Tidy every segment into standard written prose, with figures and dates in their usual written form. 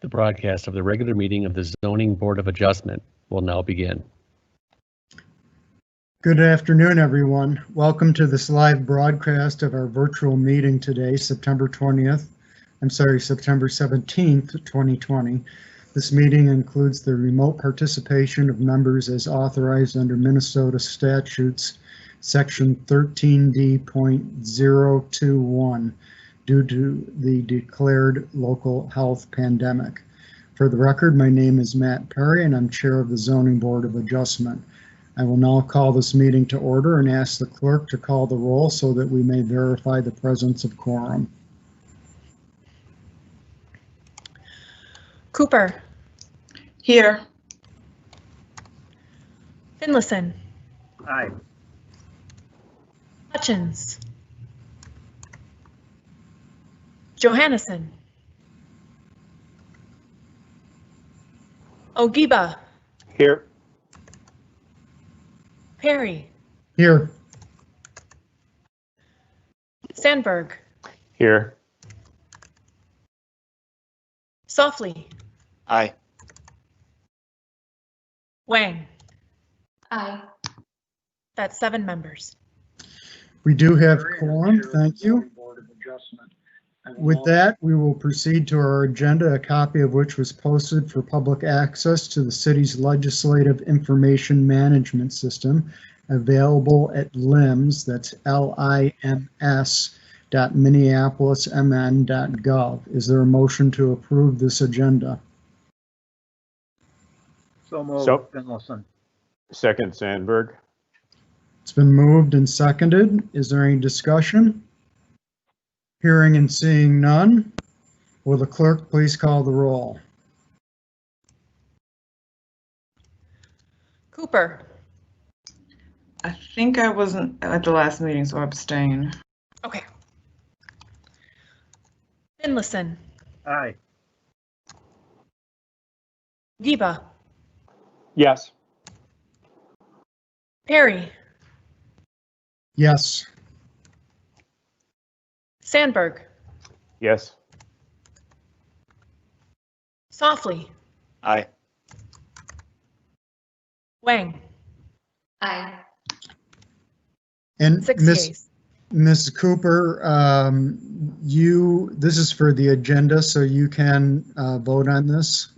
The broadcast of the regular meeting of the Zoning Board of Adjustment will now begin. Good afternoon, everyone. Welcome to this live broadcast of our virtual meeting today, September 17th, 2020. This meeting includes the remote participation of members as authorized under Minnesota statutes, section 13D.021, due to the declared local health pandemic. For the record, my name is Matt Perry and I'm chair of the Zoning Board of Adjustment. I will now call this meeting to order and ask the clerk to call the roll so that we may verify the presence of quorum. Cooper. Here. Finlayson. Aye. Hutchins. Johannesson. Ogiba. Here. Perry. Here. Sandberg. Here. Softly. Aye. Wang. Aye. That's 7 members. We do have quorum, thank you. With that, we will proceed to our agenda, a copy of which was posted for public access to the city's legislative information management system, available at LIMS, that's lims.minneapolismn.gov. Is there a motion to approve this agenda? So moved. Finlayson. Second, Sandberg. It's been moved and seconded. Is there any discussion? Hearing and seeing none, will the clerk please call the roll? Cooper. I think I wasn't at the last meeting, so I abstain. Okay. Finlayson. Aye. Ogiba. Yes. Perry. Yes. Sandberg. Yes. Softly. Aye. Wang. Aye. And 6 yeas. Ms. Cooper, this is for the agenda, so you can vote on this.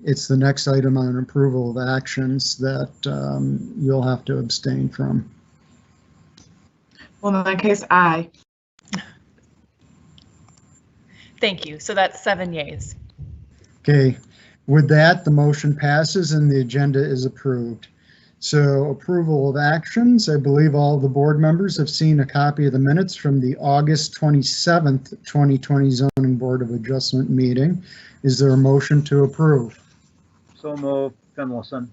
It's the next item on approval of actions that you'll have to abstain from. Well, in that case, aye. Thank you. So that's 7 yeas. Okay, with that, the motion passes and the agenda is approved. So approval of actions, I believe all the board members have seen a copy of the minutes from the August 27th, 2020 Zoning Board of Adjustment meeting. Is there a motion to approve? So moved. Finlayson.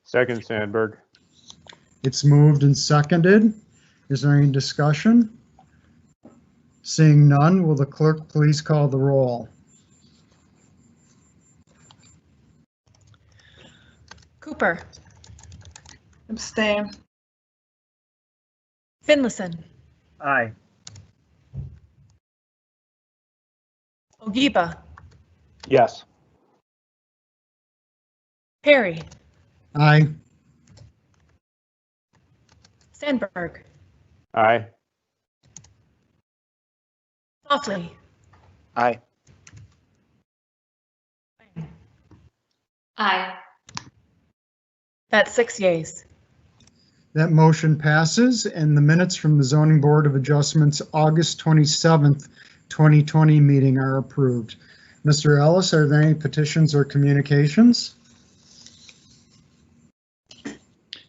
Second, Sandberg. It's moved and seconded. Is there any discussion? Seeing none, will the clerk please call the roll? Cooper. Abstain. Finlayson. Aye. Ogiba. Yes. Perry. Aye. Sandberg. Aye. Softly. Aye. Aye. That's 6 yeas. That motion passes and the minutes from the Zoning Board of Adjustments August 27th, 2020 meeting are approved. Mr. Ellis, are there any petitions or communications?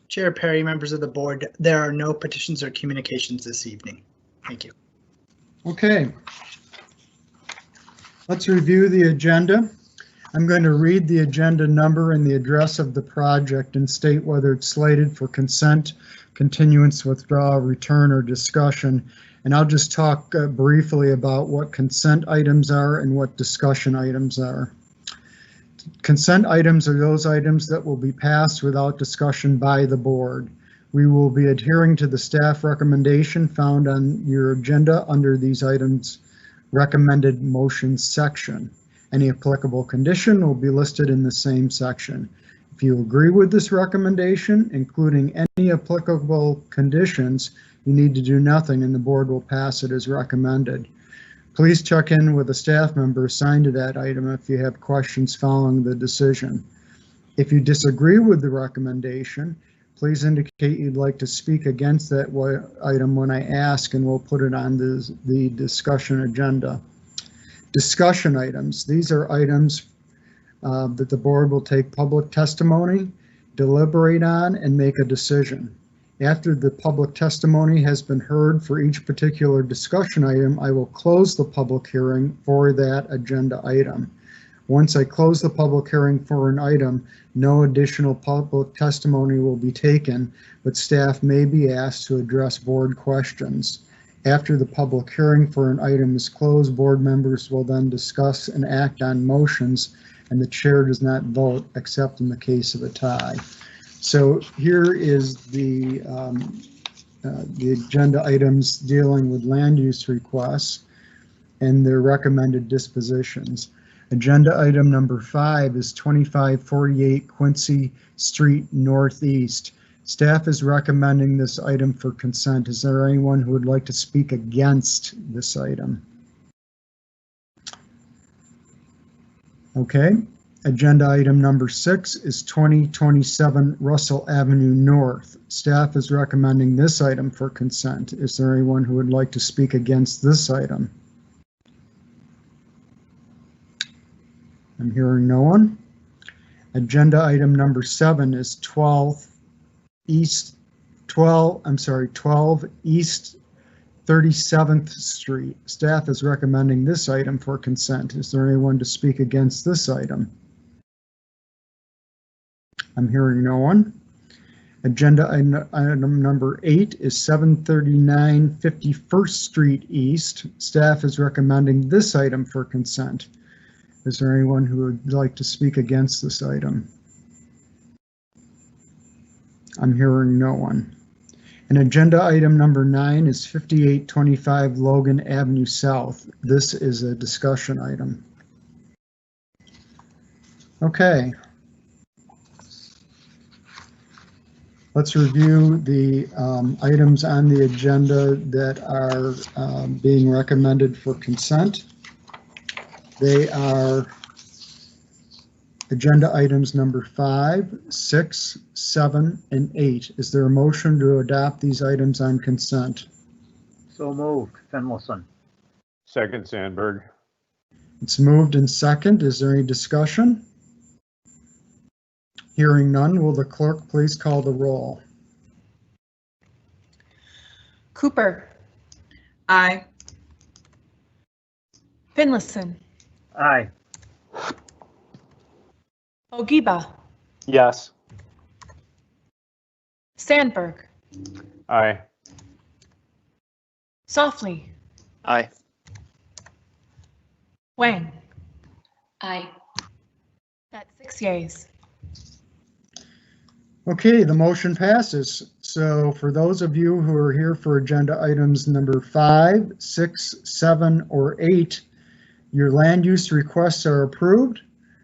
Chair Perry, members of the board, there are no petitions or communications this evening. Thank you. Okay. Let's review the agenda. I'm going to read the agenda number and the address of the project and state whether it's slated for consent, continuance, withdrawal, return, or discussion. And I'll just talk briefly about what consent items are and what discussion items are. Consent items are those items that will be passed without discussion by the board. We will be adhering to the staff recommendation found on your agenda under these items recommended motions section. Any applicable condition will be listed in the same section. If you agree with this recommendation, including any applicable conditions, you need to do nothing and the board will pass it as recommended. Please check in with a staff member assigned to that item if you have questions following the decision. If you disagree with the recommendation, please indicate you'd like to speak against that item when I ask, and we'll put it on the discussion agenda. Discussion items. These are items that the board will take public testimony, deliberate on, and make a decision. After the public testimony has been heard for each particular discussion item, I will close the public hearing for that agenda item. Once I close the public hearing for an item, no additional public testimony will be taken, but staff may be asked to address board questions. After the public hearing for an item is closed, board members will then discuss and act on motions, and the chair does not vote except in the case of a tie. So here is the agenda items dealing with land use requests and their recommended dispositions. Agenda item number 5 is 2548 Quincy Street Northeast. Staff is recommending this item for consent. Is there anyone who would like to speak against this item? Okay. Agenda item number 6 is 2027 Russell Avenue North. Staff is recommending this item for consent. Is there anyone who would like to speak against this item? I'm hearing no one. Agenda item number 7 is 12 East 37th Street. Staff is recommending this item for consent. Is there anyone to speak against this item? I'm hearing no one. Agenda item number 8 is 739 51st Street East. Staff is recommending this item for consent. Is there anyone who would like to speak against this item? I'm hearing no one. And agenda item number 9 is 5825 Logan Avenue South. This is a discussion item. Okay. Let's review the items on the agenda that are being recommended for consent. They are agenda items number 5, 6, 7, and 8. Is there a motion to adopt these items on consent? So moved. Finlayson. Second, Sandberg. It's moved and second. Is there any discussion? Hearing none, will the clerk please call the roll? Cooper, Aye. Finlayson, Aye. Ogiba, Yes. Sandberg, Aye. Softly, Aye. Wang. Aye. That's 6 yeas. Okay, the motion passes. So for those of you who are here for agenda items number 5, 6, 7, or 8, your land use requests are approved.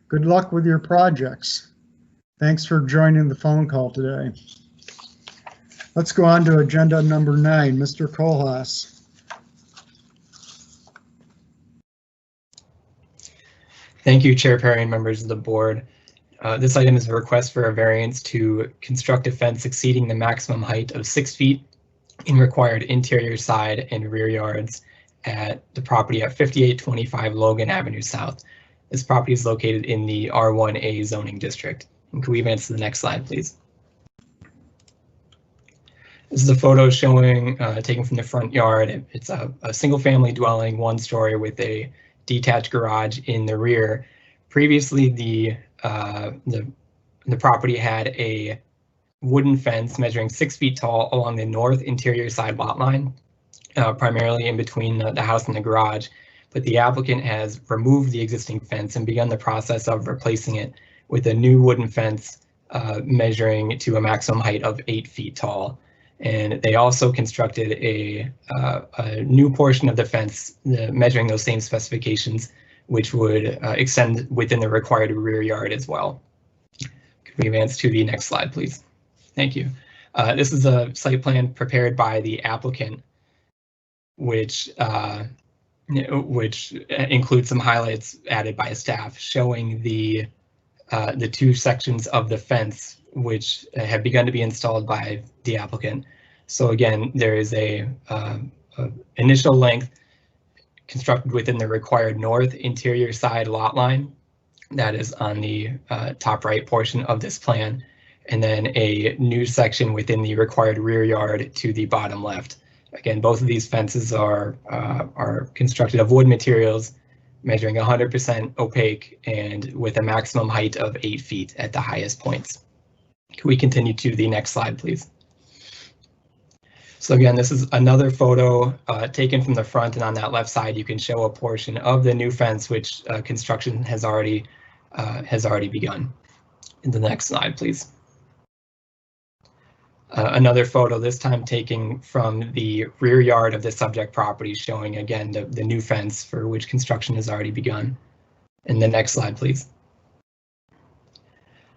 Good luck with your projects. Thanks for joining the phone call today. Let's go on to agenda number 9, Mr. Kohlhaas. Thank you, Chair Perry and members of the board. This item is a request for a variance to construct a fence exceeding the maximum height of 6 feet in required interior side and rear yards at the property at 5825 Logan Avenue South. This property is located in the R1A zoning district. And can we advance to the next slide, please? This is a photo showing taken from the front yard. It's a single family dwelling, 1-story with a detached garage in the rear. Previously, the property had a wooden fence measuring 6 feet tall along the north interior side lot line, primarily in between the house and the garage. But the applicant has removed the existing fence and begun the process of replacing it with a new wooden fence measuring to a maximum height of 8 feet tall. And they also constructed a new portion of the fence measuring those same specifications which would extend within the required rear yard as well. Could we advance to the next slide, please? Thank you. This is a site plan prepared by the applicant, which includes some highlights added by staff showing the two sections of the fence which have begun to be installed by the applicant. So again, there is a initial length constructed within the required north interior side lot line that is on the top right portion of this plan, and then a new section within the required rear yard to the bottom left. Again, both of these fences are constructed of wood materials, measuring 100% opaque and with a maximum height of 8 feet at the highest points. Can we continue to the next slide, please? So again, this is another photo taken from the front, and on that left side, you can show a portion of the new fence, which construction has already begun. In the next slide, please. Another photo, this time taken from the rear yard of the subject property, showing again the new fence for which construction has already begun. In the next slide, please.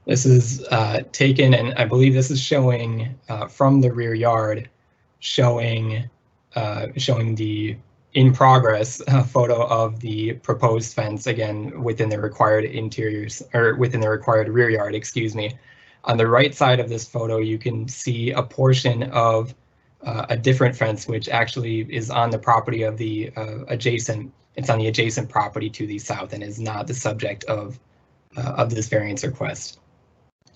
This is taken, and I believe this is showing from the rear yard, showing the in progress photo of the proposed fence, again within the required interiors, or within the required rear yard, excuse me. On the right side of this photo, you can see a portion of a different fence, which actually is on the property of the adjacent. It's on the adjacent property to the south and is not the subject of this variance request.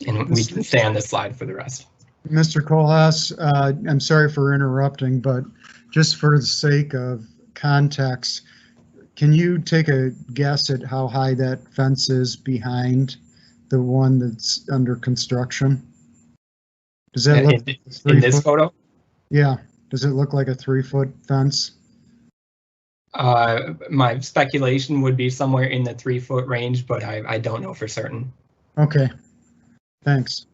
And we can stay on this slide for the rest. Mr. Kohlhaas, I'm sorry for interrupting, but just for the sake of context, can you take a guess at how high that fence is behind the one that's under construction? Does that look in this photo? Yeah. Does it look like a 3-foot fence? My speculation would be somewhere in the 3-foot range, but I don't know for certain. Okay. Thanks.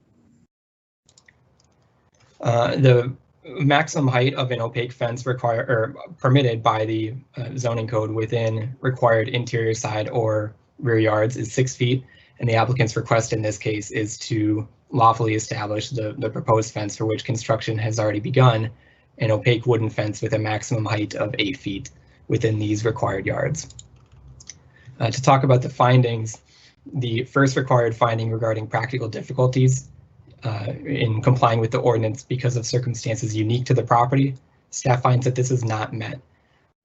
The maximum height of an opaque fence permitted by the zoning code within required interior side or rear yards is 6 feet. And the applicant's request in this case is to lawfully establish the proposed fence for which construction has already begun, an opaque wooden fence with a maximum height of 8 feet within these required yards. To talk about the findings, the first required finding regarding practical difficulties in complying with the ordinance because of circumstances unique to the property, staff finds that this is not met.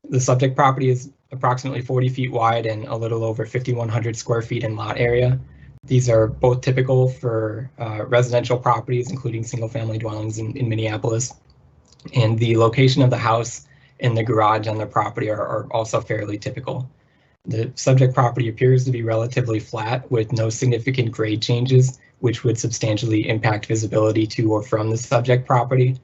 The subject property is approximately 40 feet wide and a little over 5,100 square feet in lot area. These are both typical for residential properties, including single-family dwellings in Minneapolis. And the location of the house and the garage on the property are also fairly typical. The subject property appears to be relatively flat with no significant grade changes, which would substantially impact visibility to or from the subject property.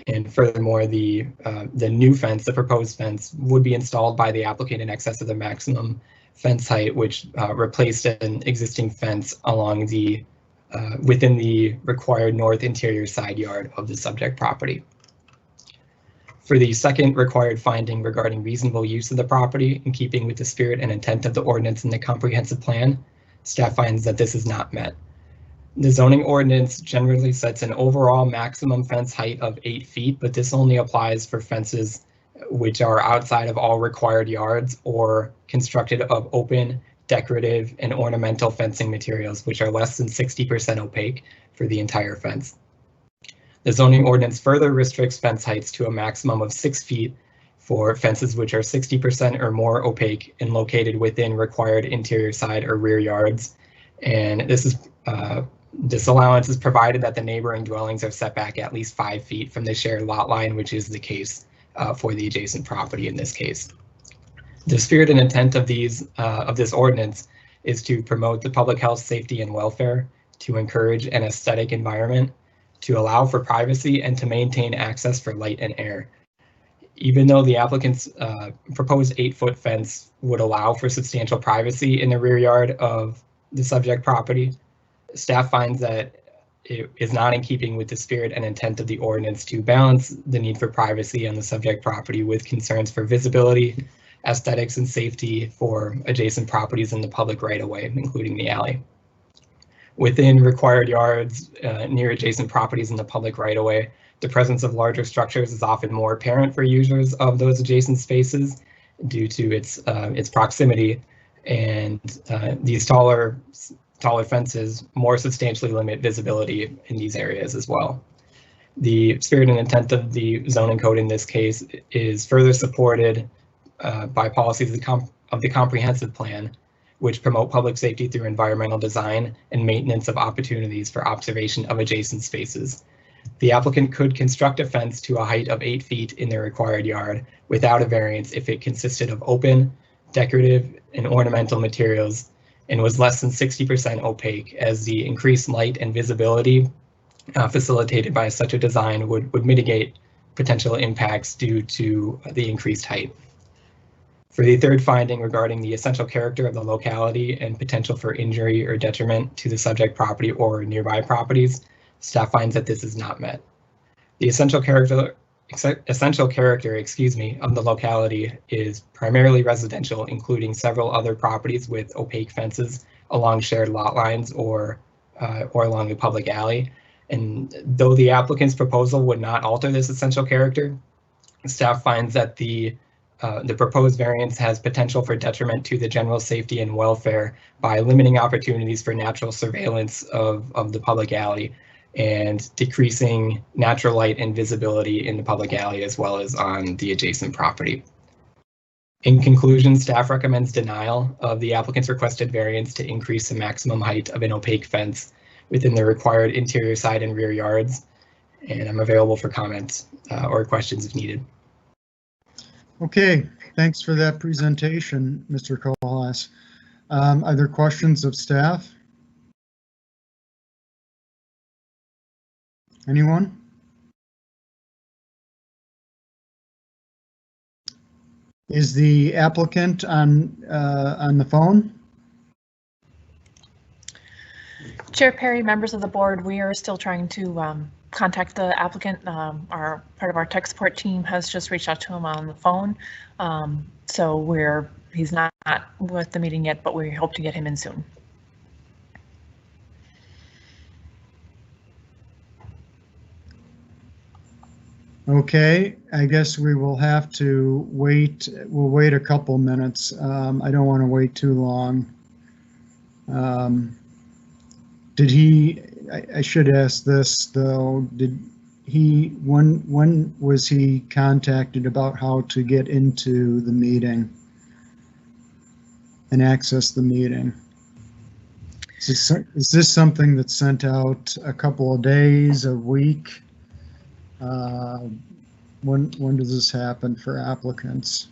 And furthermore, the new fence, the proposed fence, would be installed by the applicant in excess of the maximum fence height, which replaced an existing fence along the within the required north interior side yard of the subject property. For the second required finding regarding reasonable use of the property in keeping with the spirit and intent of the ordinance in the comprehensive plan, staff finds that this is not met. The zoning ordinance generally sets an overall maximum fence height of 8 feet, but this only applies for fences which are outside of all required yards or constructed of open, decorative, and ornamental fencing materials, which are less than 60% opaque for the entire fence. The zoning ordinance further restricts fence heights to a maximum of 6 feet for fences which are 60% or more opaque and located within required interior side or rear yards. And this allowance is provided that the neighboring dwellings are set back at least 5 feet from the shared lot line, which is the case for the adjacent property in this case. The spirit and intent of this ordinance is to promote the public health, safety, and welfare, to encourage an aesthetic environment, to allow for privacy, and to maintain access for light and air. Even though the applicant's proposed 8-foot fence would allow for substantial privacy in the rear yard of the subject property, staff finds that it is not in keeping with the spirit and intent of the ordinance to balance the need for privacy on the subject property with concerns for visibility, aesthetics and safety for adjacent properties in the public right-of-way, including the alley. Within required yards near adjacent properties in the public right-of-way, the presence of larger structures is often more apparent for users of those adjacent spaces due to its proximity, and these taller fences more substantially limit visibility in these areas as well. The spirit and intent of the zoning code in this case is further supported by policies of the comprehensive plan, which promote public safety through environmental design and maintenance of opportunities for observation of adjacent spaces. The applicant could construct a fence to a height of 8 feet in their required yard without a variance if it consisted of open, decorative, and ornamental materials and was less than 60% opaque, as the increased light and visibility facilitated by such a design would mitigate potential impacts due to the increased height. For the third finding regarding the essential character of the locality and potential for injury or detriment to the subject property or nearby properties, staff finds that this is not met. The essential character of the locality is primarily residential, including several other properties with opaque fences along shared lot lines or along the public alley. And though the applicant's proposal would not alter this essential character, staff finds that the proposed variance has potential for detriment to the general safety and welfare by limiting opportunities for natural surveillance of the public alley and decreasing natural light and visibility in the public alley as well as on the adjacent property. In conclusion, staff recommends denial of the applicant's requested variance to increase the maximum height of an opaque fence within the required interior side and rear yards, and I'm available for comments or questions if needed. Okay, thanks for that presentation, Mr. Kohlhaas. Are there questions of staff? Anyone? Is the applicant on the phone? Chair Perry, members of the board, we are still trying to contact the applicant. Part of our tech support team has just reached out to him on the phone. So he's not with the meeting yet, but we hope to get him in soon. Okay, I guess we will have to wait. We'll wait a couple minutes. I don't want to wait too long. Did he, I should ask this though, when was he contacted about how to get into the meeting and access the meeting? Is this something that's sent out a couple of days, a week? When does this happen for applicants?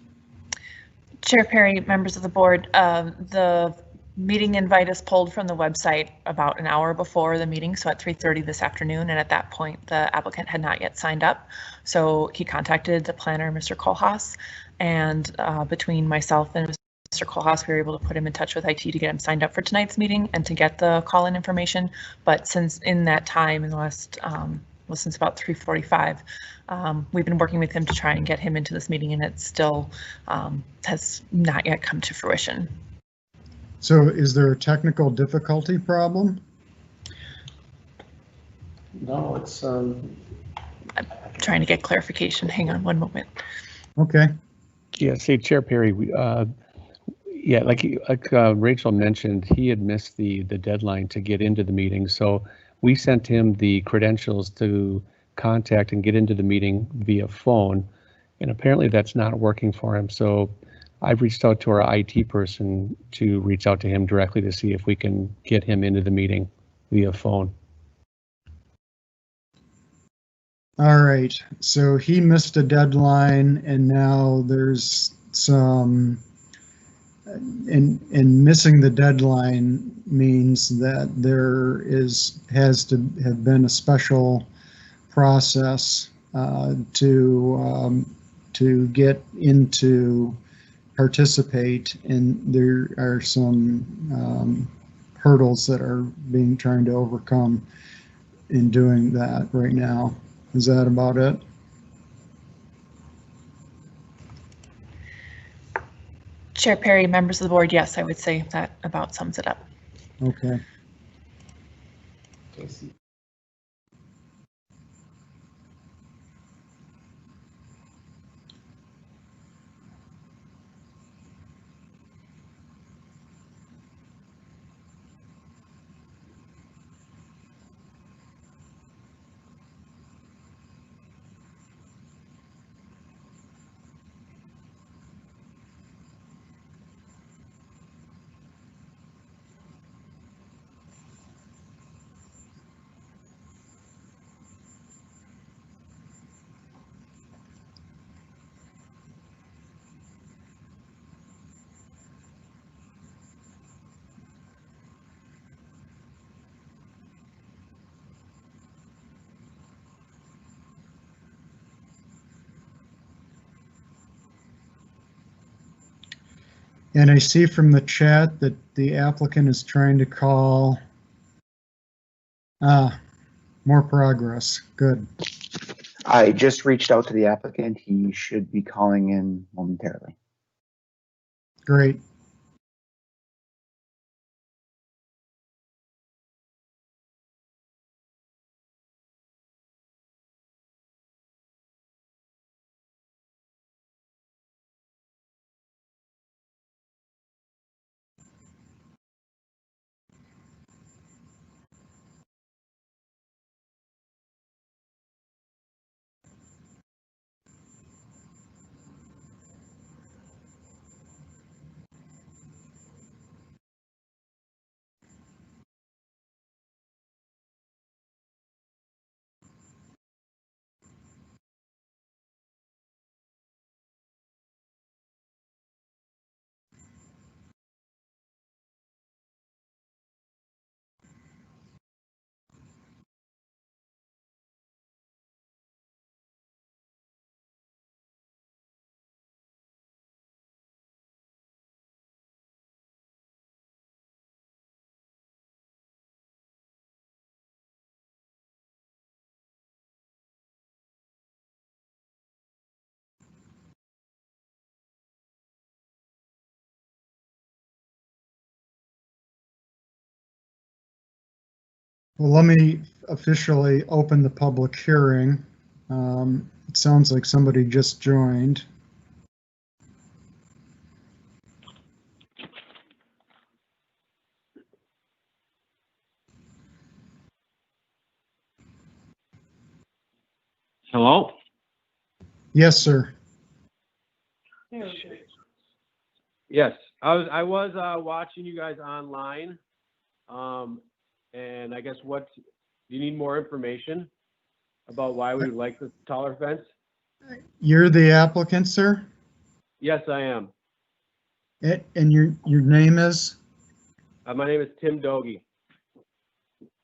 Chair Perry, members of the board, the meeting invite is pulled from the website about an hour before the meeting, so at 3:30 this afternoon, and at that point the applicant had not yet signed up. So he contacted the planner, Mr. Kohlhaas, and between myself and Mr. Kohlhaas, we were able to put him in touch with IT to get him signed up for tonight's meeting and to get the call-in information. But since in that time, in the last since about 3:45, we've been working with him to try and get him into this meeting, and it still has not yet come to fruition. So is there a technical difficulty problem? No, it's I'm trying to get clarification. Hang on one moment. Okay. yeah. See, Chair Perry, yeah, like Rachel mentioned, he had missed the deadline to get into the meeting, so we sent him the credentials to contact and get into the meeting via phone, and apparently that's not working for him. So I've reached out to our IT person to reach out to him directly to see if we can get him into the meeting via phone. All right, so he missed a deadline, and now there's some, and missing the deadline means that there has to have been a special process to get into participate, and there are some hurdles that are being trying to overcome in doing that right now. Is that about it? Chair Perry, members of the board, yes, I would say that about sums it up. Okay. And I see from the chat that the applicant is trying to call. More progress. Good. I just reached out to the applicant. He should be calling in momentarily. Great. Well, let me officially open the public hearing. It sounds like somebody just joined. Hello? Yes, sir. Yes, I was watching you guys online. And I guess do you need more information about why we would like the taller fence? You're the applicant, sir? Yes, I am. And your name is? My name is Tim Dogie.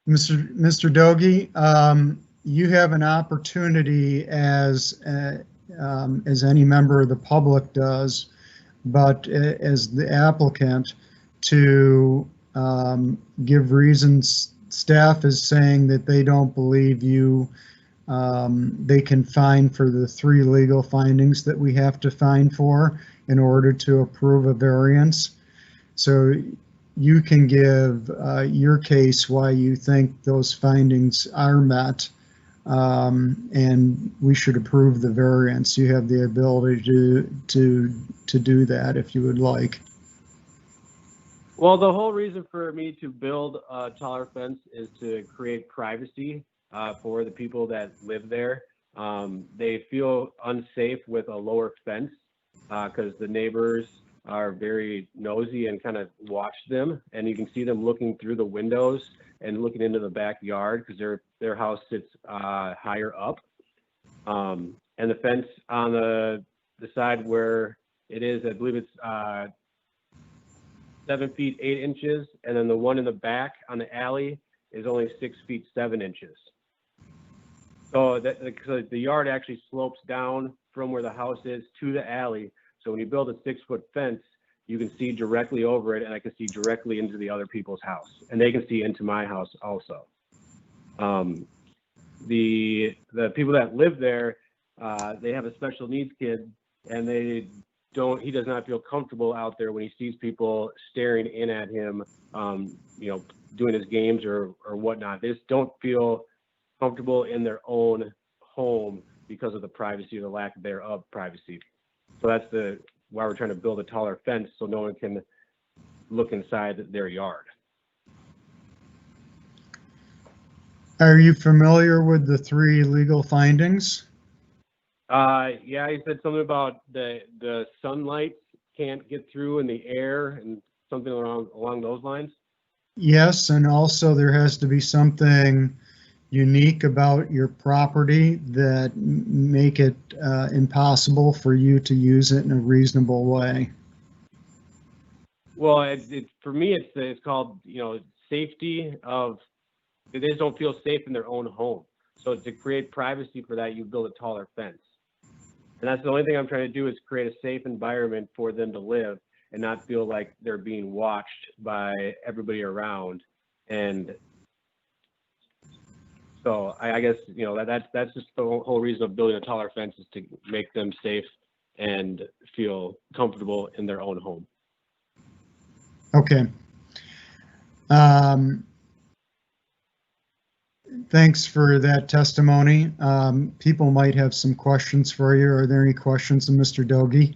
Mr. Dogie, you have an opportunity as any member of the public does, but as the applicant to give reasons. Staff is saying that they don't believe you. They can find for the 3 legal findings that we have to find for in order to approve a variance. So you can give your case why you think those findings are met, and we should approve the variance. You have the ability to do that if you would like. Well, the whole reason for me to build a taller fence is to create privacy for the people that live there. They feel unsafe with a lower fence because the neighbors are very nosy and kind of watch them, and you can see them looking through the windows and looking into the backyard because their house sits higher up. And the fence on the side where it is, I believe it's 7 feet 8 inches, and then the one in the back on the alley is only 6 feet 7 inches. So the yard actually slopes down from where the house is to the alley. So when you build a 6-foot fence, you can see directly over it, and I can see directly into the other people's house, and they can see into my house also. The people that live there, they have a special needs kid, and he does not feel comfortable out there when he sees people staring in at him, doing his games or whatnot. They just don't feel comfortable in their own home because of the privacy or the lack thereof privacy. So that's why we're trying to build a taller fence so no one can look inside their yard. Are you familiar with the 3 legal findings? Yeah, he said something about the sunlight can't get through in the air and something along those lines. Yes, and also there has to be something unique about your property that make it impossible for you to use it in a reasonable way. Well, for me, it's called, safety of, they just don't feel safe in their own home. So to create privacy for that, you build a taller fence. And that's the only thing I'm trying to do is create a safe environment for them to live and not feel like they're being watched by everybody around. And so I guess, that's just the whole reason of building a taller fence, is to make them safe and feel comfortable in their own home. Okay. Thanks for that testimony. People might have some questions for you. Are there any questions of Mr. Doge?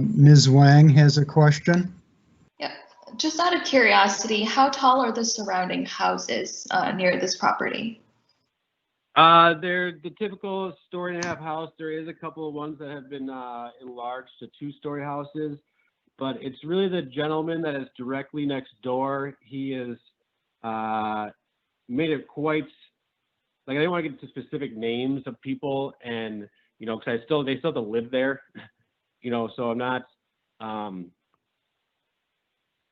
Ms. Wang has a question. Yeah, just out of curiosity, how tall are the surrounding houses near this property? They're the typical 1.5-story house. There is a couple of ones that have been enlarged to 2-story houses, but it's really the gentleman that is directly next door. He has made it quite, like, I don't want to get into specific names of people, and because they still have to live there, so I'm not.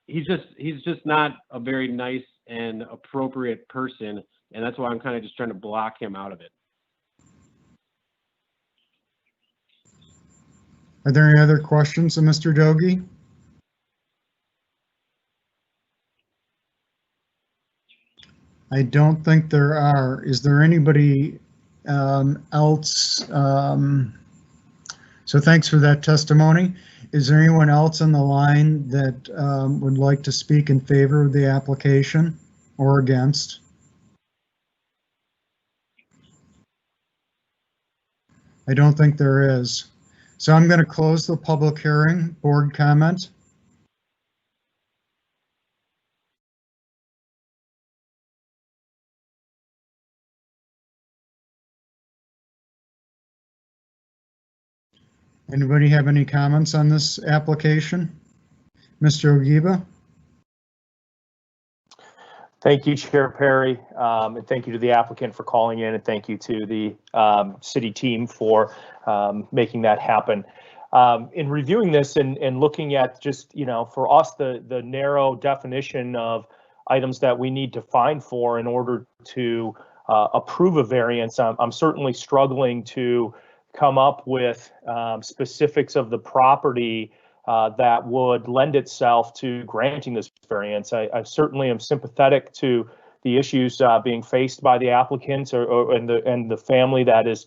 He's just not a very nice and appropriate person, and that's why I'm kind of just trying to block him out of it. Are there any other questions of Mr. Doge? I don't think there are. Is there anybody else? So thanks for that testimony. Is there anyone else on the line that would like to speak in favor of the application or against? I don't think there is. So I'm going to close the public hearing. Board comment. Anybody have any comments on this application? Mr. Ogiba? Thank you, Chair Perry, and thank you to the applicant for calling in, and thank you to the city team for making that happen. In reviewing this and looking at just, for us, the narrow definition of items that we need to find for in order to approve a variance, I'm certainly struggling to come up with specifics of the property that would lend itself to granting this variance. I certainly am sympathetic to the issues being faced by the applicants and the family that is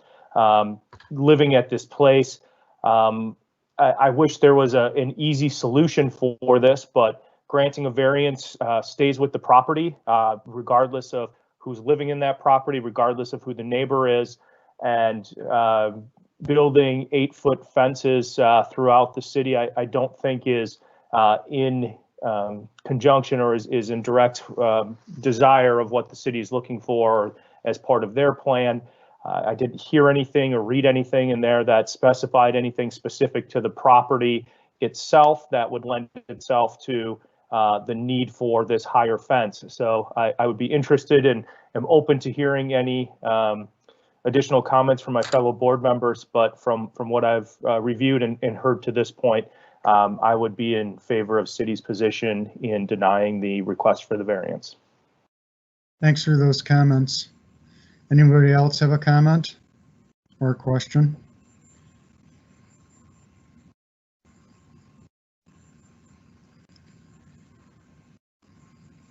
living at this place. I wish there was an easy solution for this, but granting a variance stays with the property, regardless of who's living in that property, regardless of who the neighbor is, and building 8-foot fences throughout the city, I don't think is in conjunction or is in direct desire of what the city is looking for as part of their plan. I didn't hear anything or read anything in there that specified anything specific to the property itself that would lend itself to the need for this higher fence. So I would be interested and am open to hearing any additional comments from my fellow board members, but from what I've reviewed and heard to this point, I would be in favor of city's position in denying the request for the variance. Thanks for those comments. Anybody else have a comment or a question?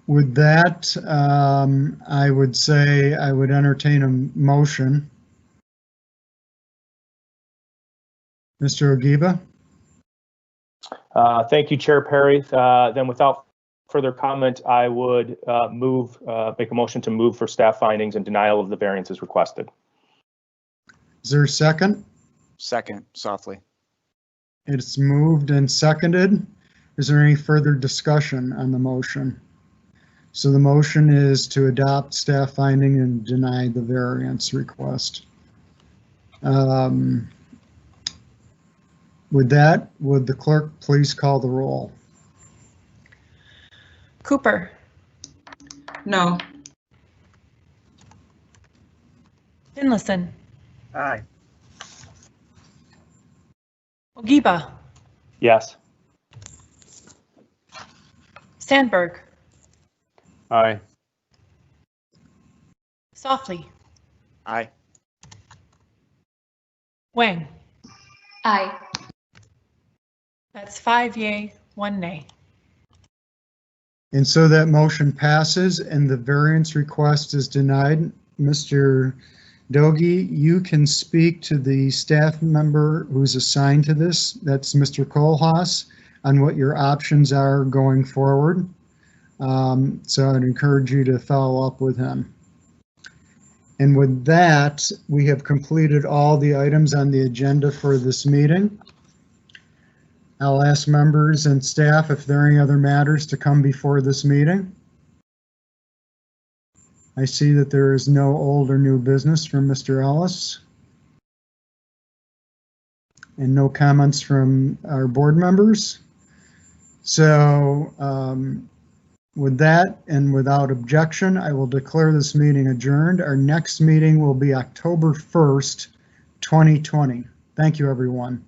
With that, I would say I would entertain a motion Mr. Ogiba? Thank you, Chair Perry. Then without further comment, I would make a motion to move for staff findings and denial of the variances requested. Is there a second? Second, Softly. It's moved and seconded. Is there any further discussion on the motion? So the motion is to adopt staff finding and deny the variance request. With that, would the clerk please call the roll? Cooper, No. Finlayson, Aye. Ogiba, Yes. Sandberg, Aye. Softly, Aye. Wang. Aye. That's 5 yay, 1 nay. And so that motion passes and the variance request is denied. Mr. Dogie, you can speak to the staff member who's assigned to this, that's Mr. Kohlhaas, on what your options are going forward. So I'd encourage you to follow up with him. And with that, we have completed all the items on the agenda for this meeting. I'll ask members and staff if there are any other matters to come before this meeting. I see that there is no old or new business from Mr. Ellis. And no comments from our board members. So with that and without objection, I will declare this meeting adjourned. Our next meeting will be October 1st, 2020. Thank you, everyone.